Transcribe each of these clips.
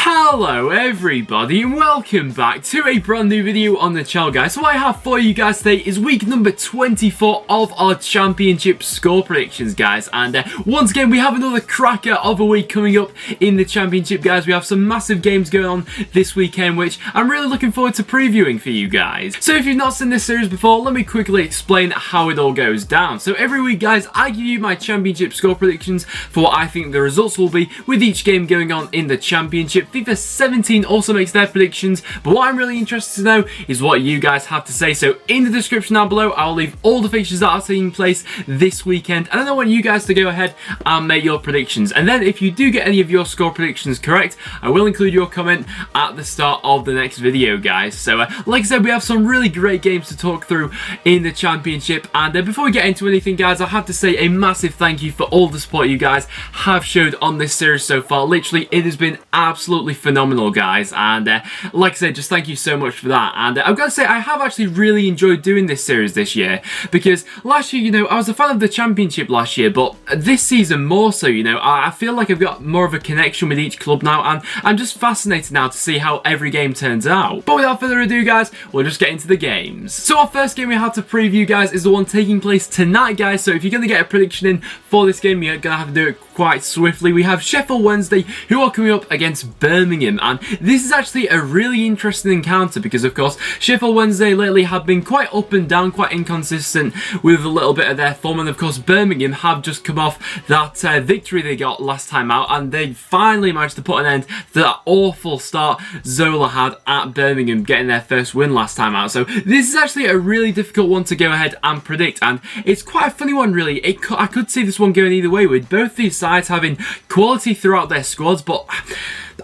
Hello everybody and welcome back to a brand new video on the channel, guys. So what I have for you guys today is week number 24 of our championship score predictions, guys. And once again we have another cracker of a week coming up in the championship, guys. We have some massive games going on this weekend which I'm really looking forward to previewing for you guys. So if you've not seen this series before, let me quickly explain how it all goes down. So every week, guys, I give you my championship score predictions for what I think the results will be with each game going on in the championship. FIFA 17 also makes their predictions, but what I'm really interested to know is what you guys have to say. So in the description down below, I'll leave all the fixtures that are taking place this weekend, and then I want you guys to go ahead and make your predictions. And then if you do get any of your score predictions correct, I will include your comment at the start of the next video, guys. So like I said, we have some really great games to talk through in the championship, and before we get into anything, guys, I have to say a massive thank you for all the support you guys have showed on this series so far. Literally, it has been absolutely phenomenal, guys, and like I said, just thank you so much for that. And I've got to say, I have actually really enjoyed doing this series this year, because last year, you know, I was a fan of the championship last year, but this season more so, you know, I feel like I've got more of a connection with each club now, and I'm just fascinated now to see how every game turns out. But without further ado, guys, we'll just get into the games. So our first game we have to preview, guys, is the one taking place tonight, guys. So if you're going to get a prediction in for this game, you're going to have to do it quite swiftly. We have Sheff Wednesday, who are coming up against Birmingham, and this is actually a really interesting encounter because, of course, Sheff Wednesday lately have been quite up and down, quite inconsistent with a little bit of their form, and of course Birmingham have just come off that victory they got last time out, and they finally managed to put an end to that awful start Zola had at Birmingham, getting their first win last time out. So this is actually a really difficult one to go ahead and predict, and it's quite a funny one, really. I could see this one going either way, with both these sides having quality throughout their squads, but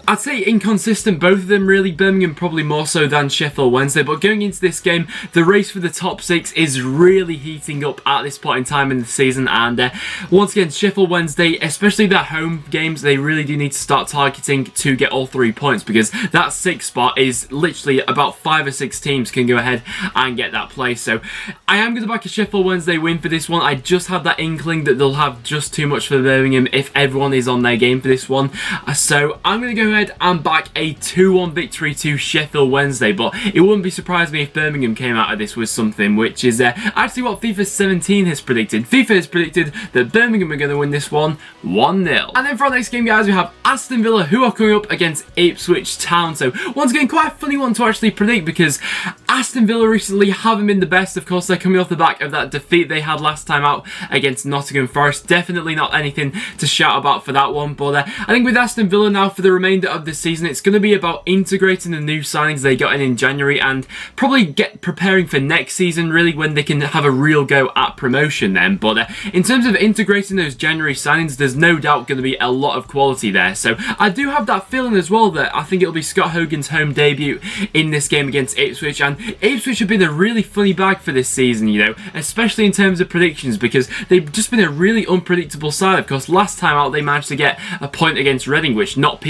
I'd say inconsistent, both of them really. Birmingham probably more so than Sheff Wednesday, but going into this game, the race for the top six is really heating up at this point in time in the season, and once again, Sheff Wednesday, especially their home games, they really do need to start targeting to get all 3 points, because that sixth spot is literally about 5 or 6 teams can go ahead and get that place. So I am going to back a Sheff Wednesday win for this one. I just have that inkling that they'll have just too much for Birmingham if everyone is on their game for this one. So I'm going to go ahead and back a 2-1 victory to Sheff Wednesday, but it wouldn't be surprised me if Birmingham came out of this with something, which is actually what FIFA 17 has predicted. FIFA has predicted that Birmingham are going to win this one 1-0. And then for our next game, guys, we have Aston Villa, who are coming up against Ipswich Town. So once again, quite a funny one to actually predict, because Aston Villa recently haven't been the best. Of course, they're coming off the back of that defeat they had last time out against Nottingham Forest. Definitely not anything to shout about for that one, but I think with Aston Villa now for the remainder of the season, it's going to be about integrating the new signings they got in January, and probably preparing for next season, really, when they can have a real go at promotion then. But in terms of integrating those January signings, there's no doubt going to be a lot of quality there. So I do have that feeling as well that I think it'll be Scott Hogan's home debut in this game against Ipswich, and Ipswich have been a really funny bag for this season, you know, especially in terms of predictions, because they've just been a really unpredictable side. Of course, last time out they managed to get a point against Reading, which not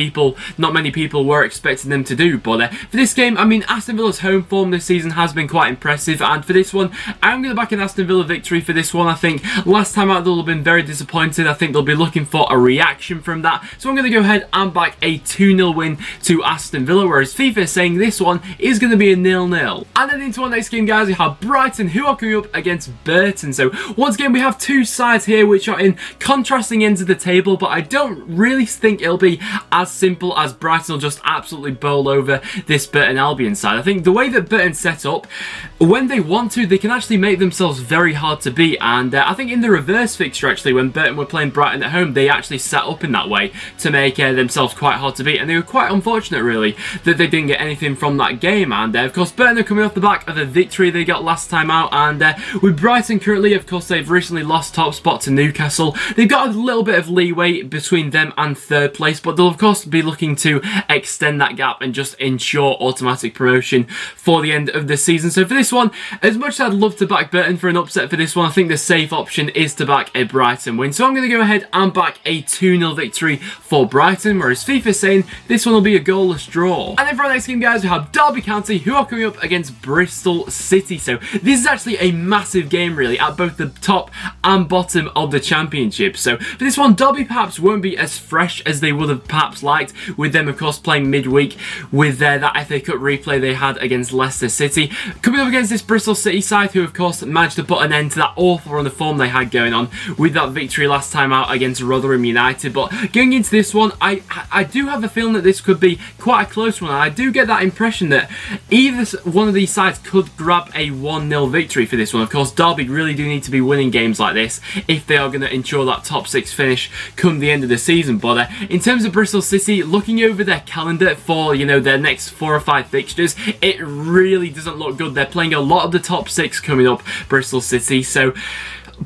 many people were expecting them to do. But for this game, I mean, Aston Villa's home form this season has been quite impressive, and for this one, I'm going to back an Aston Villa victory for this one. I think last time out they'll have been very disappointed. I think they'll be looking for a reaction from that, so I'm going to go ahead and back a 2-0 win to Aston Villa, whereas FIFA is saying this one is going to be a 0-0. And then into our next game, guys, we have Brighton, who are coming up against Burton. So once again, we have two sides here which are in contrasting ends of the table, but I don't really think it'll be as simple as Brighton will just absolutely bowl over this Burton Albion side. I think the way that Burton's set up, when they want to, they can actually make themselves very hard to beat, and I think in the reverse fixture, actually, when Burton were playing Brighton at home, they actually set up in that way to make themselves quite hard to beat, and they were quite unfortunate, really, that they didn't get anything from that game. And of course, Burton are coming off the back of a victory they got last time out, and with Brighton currently, of course, they've recently lost top spot to Newcastle. They've got a little bit of leeway between them and third place, but they'll of course be looking to extend that gap and just ensure automatic promotion for the end of the season. So for this one, as much as I'd love to back Burton for an upset for this one, I think the safe option is to back a Brighton win. So I'm going to go ahead and back a 2-0 victory for Brighton, whereas FIFA is saying this one will be a goalless draw. And then for our next game, guys, we have Derby County, who are coming up against against Bristol City. So this is actually a massive game really at both the top and bottom of the championship. So for this one, Derby perhaps won't be as fresh as they would have perhaps liked, with them of course playing midweek with that FA Cup replay they had against Leicester City. Coming up against this Bristol City side, who of course managed to put an end to that awful run of form they had going on with that victory last time out against Rotherham United. But going into this one, I do have a feeling that this could be quite a close one. I do get that impression that either one of these sides could grab a 1-0 victory for this one. Of course, Derby really do need to be winning games like this if they are going to ensure that top 6 finish come the end of the season. But in terms of Bristol City, looking over their calendar for, you know, their next 4 or 5 fixtures, it really doesn't look good. They're playing a lot of the top 6 coming up, Bristol City, so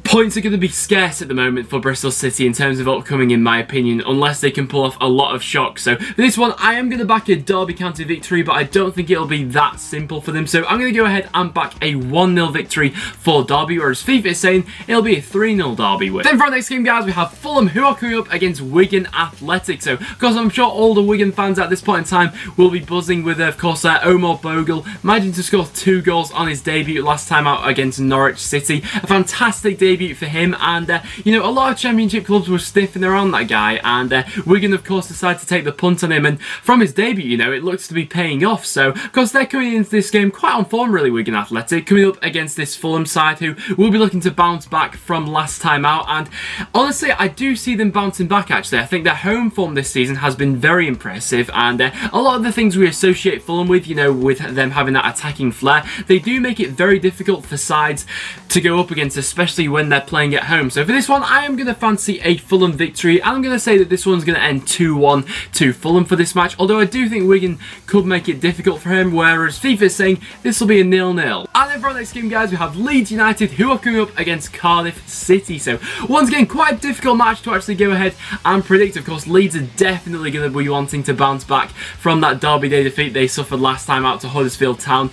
points are going to be scarce at the moment for Bristol City in terms of upcoming, in my opinion, unless they can pull off a lot of shocks. So for this one, I am going to back a Derby County victory, but I don't think it'll be that simple for them. So I'm going to go ahead and back a 1-0 victory for Derby, whereas FIFA is saying it'll be a 3-0 Derby win. Then for our next game, guys, we have Fulham, who are coming up against Wigan Athletic. So, of course, I'm sure all the Wigan fans at this point in time will be buzzing with, of course, Omar Bogle managing to score 2 goals on his debut last time out against Norwich City. A fantastic debut for him, and you know, a lot of championship clubs were sniffing around that guy, and Wigan of course decided to take the punt on him, and from his debut, you know, it looks to be paying off. So of course they're coming into this game quite on form really, Wigan Athletic, coming up against this Fulham side who will be looking to bounce back from last time out. And honestly, I do see them bouncing back actually. I think their home form this season has been very impressive, and a lot of the things we associate Fulham with, you know, with them having that attacking flair, they do make it very difficult for sides to go up against, especially when they're playing at home. So for this one, I am going to fancy a Fulham victory, and I'm going to say that this one's going to end 2-1 to Fulham for this match, although I do think Wigan could make it difficult for him, whereas FIFA is saying this will be a 0-0. And then for our next game, guys, we have Leeds United, who are coming up against Cardiff City. So once again, quite a difficult match to actually go ahead and predict. Of course, Leeds are definitely going to be wanting to bounce back from that Derby Day defeat they suffered last time out to Huddersfield Town.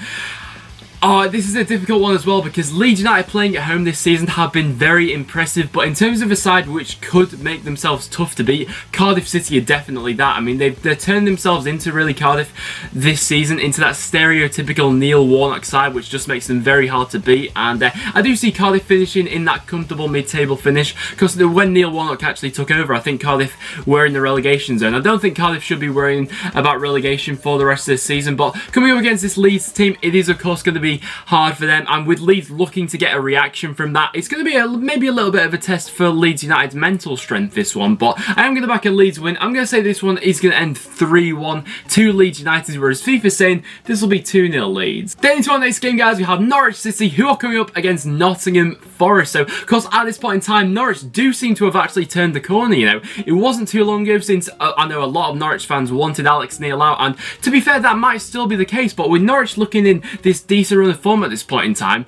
Oh, this is a difficult one as well, because Leeds United playing at home this season have been very impressive, but in terms of a side which could make themselves tough to beat, Cardiff City are definitely that. I mean, they've turned themselves into really Cardiff this season, into that stereotypical Neil Warnock side, which just makes them very hard to beat. And I do see Cardiff finishing in that comfortable mid-table finish, because when Neil Warnock actually took over, I think Cardiff were in the relegation zone. I don't think Cardiff should be worrying about relegation for the rest of the season, but coming up against this Leeds team, it is of course going to be hard for them, and with Leeds looking to get a reaction from that, it's going to be maybe a little bit of a test for Leeds United's mental strength, this one. But I am going to back a Leeds win. I'm going to say this one is going to end 3-1 to Leeds United, whereas FIFA is saying this will be 2-0 Leeds. Then into our next game, guys, we have Norwich City, who are coming up against Nottingham Forest. So of course at this point in time, Norwich do seem to have actually turned the corner. You know, it wasn't too long ago since I know a lot of Norwich fans wanted Alex Neil out, and to be fair, that might still be the case, but with Norwich looking in this decent run of form at this point in time,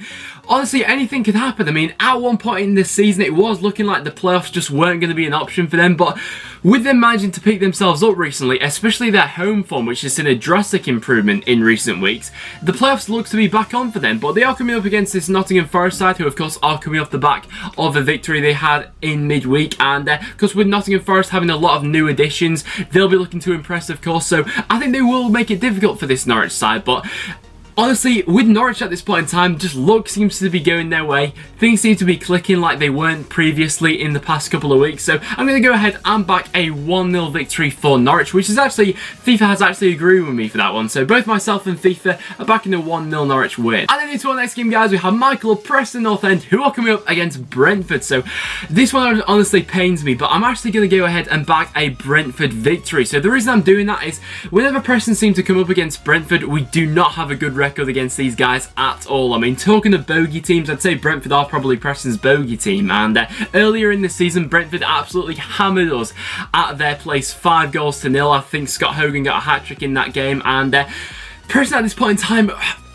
honestly, anything could happen. I mean, at one point in this season, it was looking like the playoffs just weren't going to be an option for them, but with them managing to pick themselves up recently, especially their home form, which has seen a drastic improvement in recent weeks, the playoffs looks to be back on for them. But they are coming up against this Nottingham Forest side, who of course are coming off the back of a victory they had in midweek, and because with Nottingham Forest having a lot of new additions, they'll be looking to impress, of course, so I think they will make it difficult for this Norwich side. But honestly, with Norwich at this point in time, just luck seems to be going their way. Things seem to be clicking like they weren't previously in the past couple of weeks. So I'm going to go ahead and back a 1-0 victory for Norwich, which is actually, FIFA has actually agreed with me for that one. So both myself and FIFA are backing a 1-0 Norwich win. And then into our next game, guys, we have Michael of Preston North End, who are coming up against Brentford. So this one honestly pains me, but I'm actually going to go ahead and back a Brentford victory. So the reason I'm doing that is whenever Preston seem to come up against Brentford, we do not have a good record against these guys at all. I mean, talking of bogey teams, I'd say Brentford are probably Preston's bogey team, and earlier in the season, Brentford absolutely hammered us at their place 5-0. I think Scott Hogan got a hat-trick in that game, and Preston at this point in time,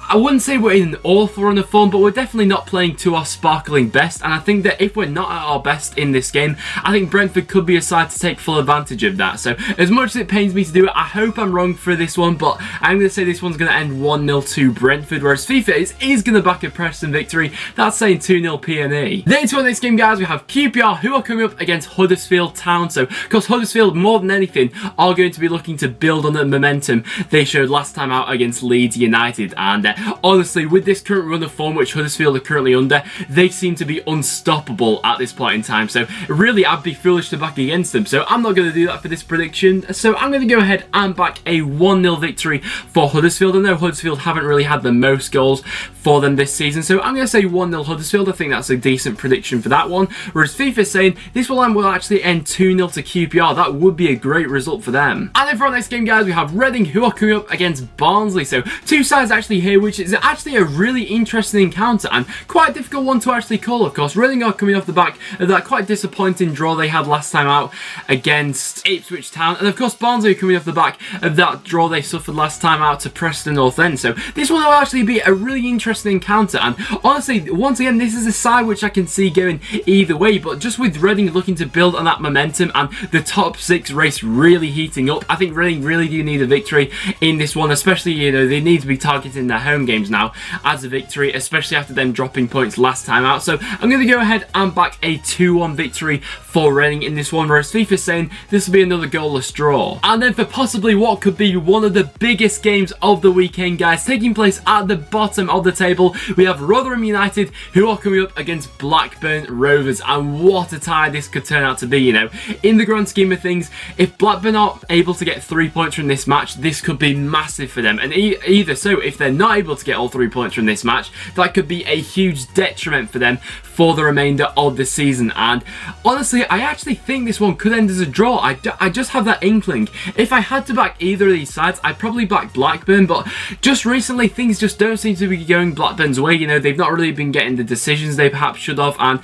I wouldn't say we're in an awful run of form, but we're definitely not playing to our sparkling best, and I think that if we're not at our best in this game, I think Brentford could be a side to take full advantage of that. So as much as it pains me to do it, I hope I'm wrong for this one, but I'm going to say this one's going to end 1-0 to Brentford, whereas FIFA is going to back a Preston victory. That's saying 2-0 PNE. Then into our next game, guys, we have QPR, who are coming up against Huddersfield Town. So because Huddersfield, more than anything, are going to be looking to build on the momentum they showed last time out against Leeds United, and honestly, with this current run of form which Huddersfield are currently under, they seem to be unstoppable at this point in time. So really, I'd be foolish to back against them. So I'm not going to do that for this prediction. So I'm going to go ahead and back a 1-0 victory for Huddersfield. I know Huddersfield haven't really had the most goals for them this season, so I'm going to say 1-0 Huddersfield. I think that's a decent prediction for that one. Whereas FIFA's saying this will actually end 2-0 to QPR. That would be a great result for them. And then for our next game, guys, we have Reading, who are coming up against Barnsley. So two sides actually here, which is actually a really interesting encounter and quite a difficult one to actually call, of course. Reading are coming off the back of that quite disappointing draw they had last time out against Ipswich Town. And of course, Barnsley are coming off the back of that draw they suffered last time out to Preston North End. So this one will actually be a really interesting encounter. And honestly, once again, this is a side which I can see going either way. But just with Reading looking to build on that momentum and the top 6 race really heating up, I think Reading really do need a victory in this one. Especially, you know, they need to be targeting their home games now as a victory, especially after them dropping points last time out. So I'm going to go ahead and back a 2-1 victory for Reading in this one, whereas FIFA's saying this will be another goalless draw. And then for possibly what could be one of the biggest games of the weekend, guys, taking place at the bottom of the table, we have Rotherham United, who are coming up against Blackburn Rovers. And what a tie this could turn out to be, you know. In the grand scheme of things, if Blackburn are able to get 3 points from this match, this could be massive for them. And either so, if they're not able to get all 3 points from this match, that could be a huge detriment for them for the remainder of the season. And honestly, I actually think this one could end as a draw. I just have that inkling. If I had to back either of these sides, I'd probably back Blackburn, but just recently things just don't seem to be going Blackburn's way. You know, they've not really been getting the decisions they perhaps should have, and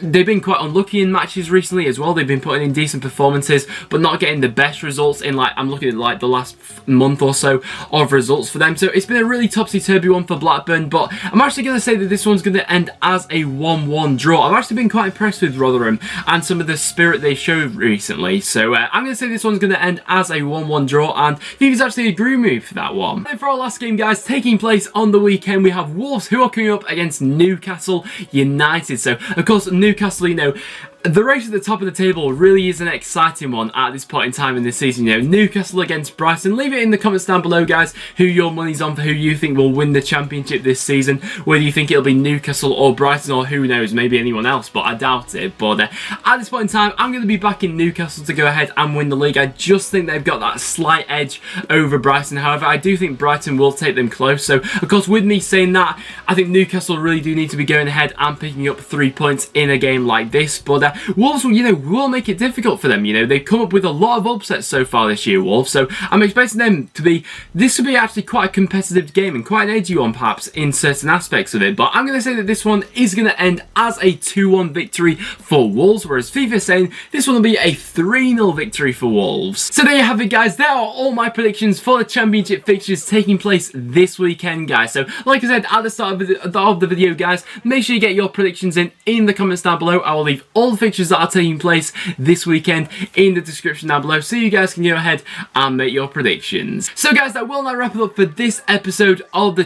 they've been quite unlucky in matches recently as well. They've been putting in decent performances, but not getting the best results in, like, I'm looking at like the last month or so of results for them. So it's been a really topsy-turvy one for Blackburn, but I'm actually going to say that this one's going to end as a 1-1 draw. I've actually been quite impressed with Rotherham and some of the spirit they showed recently. So I'm going to say this one's going to end as a 1-1 draw, and FIFA's actually agreed with me for that one. And for our last game, guys, taking place on the weekend, we have Wolves, who are coming up against Newcastle United. So of course, Newcastle, you know, the race at the top of the table really is an exciting one at this point in time in this season. You know, Newcastle against Brighton. Leave it in the comments down below, guys, who your money's on for who you think will win the championship this season. Whether you think it'll be Newcastle or Brighton, or who knows, maybe anyone else, but I doubt it. But at this point in time, I'm going to be backing Newcastle to go ahead and win the league. I just think they've got that slight edge over Brighton. However, I do think Brighton will take them close. So, of course, with me saying that, I think Newcastle really do need to be going ahead and picking up 3 points in a game like this. But Wolves, you know, will make it difficult for them. You know, they've come up with a lot of upsets so far this year, Wolves. So I'm expecting them to be, this will be actually quite a competitive game and quite an edgy one perhaps in certain aspects of it. But I'm going to say that this one is going to end as a 2-1 victory for Wolves, whereas FIFA's saying this one will be a 3-0 victory for Wolves. So there you have it, guys. There are all my predictions for the championship fixtures taking place this weekend, guys. So like I said at the start of the video, guys, make sure you get your predictions in the comments down below. I will leave all the fixtures that are taking place this weekend in the description down below, so you guys can go ahead and make your predictions. So guys, that will now wrap it up for this episode of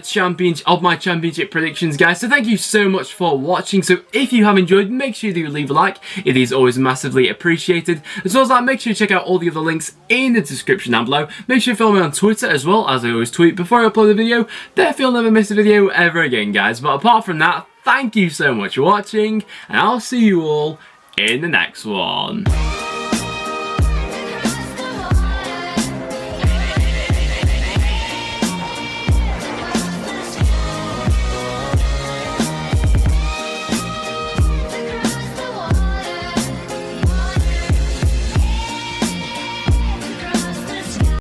my championship predictions, guys. So thank you so much for watching. So if you have enjoyed, make sure you do leave a like. It is always massively appreciated. As well as that, make sure you check out all the other links in the description down below. Make sure you follow me on Twitter as well, as I always tweet before I upload a video. Therefore you'll never miss a video ever again, guys. But apart from that, thank you so much for watching, and I'll see you all in the next one.